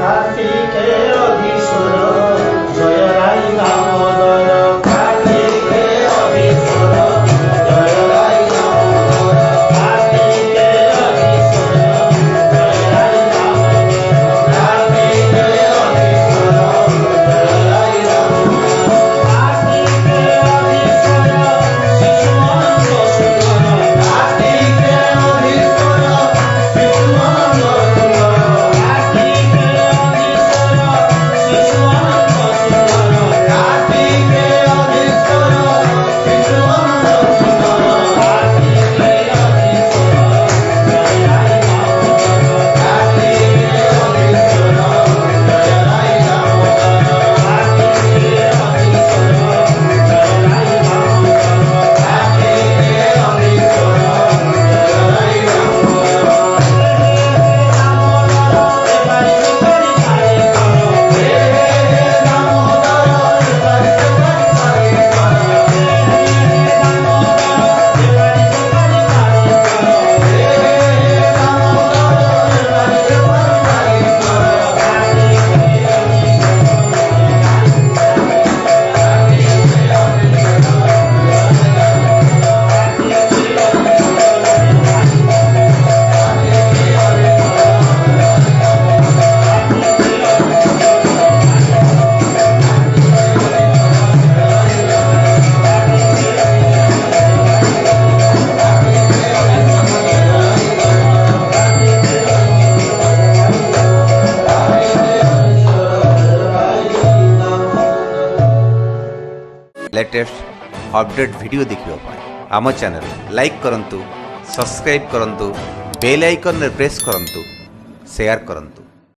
कार्तिके अधीश्वर जय राई दामोदर कार्तिके अधीश्वर जय राई दामोदर कार्तिके अधीश्वर जय राई दामोदर कार्तिके अधीश्वर जय राई दामोदर कार्तिके अधीश्वर शिशुमंत सुंदर कार्तिके अधीश्वर शिशुमंत सुंदर कार्तिके अधीश्वर शिशुमंत सुंदर कार्तिके अधीश्वर शिशुमंत सुंदर कार्तिके अधीश्वर जय राई दामोदर कार्तिके अधीश्वर जय राई दामोदर कार्तिके अधीश्वर जय राई दामोदर कार्तिके अधीश्वर जय राई लेटेस्ट अपडेट वीडियो देखिबा पाए आम चैनल लाइक करंतु, सब्सक्राइब करंतु, बेल आइकन रे प्रेस करंतु, शेयर करंतु।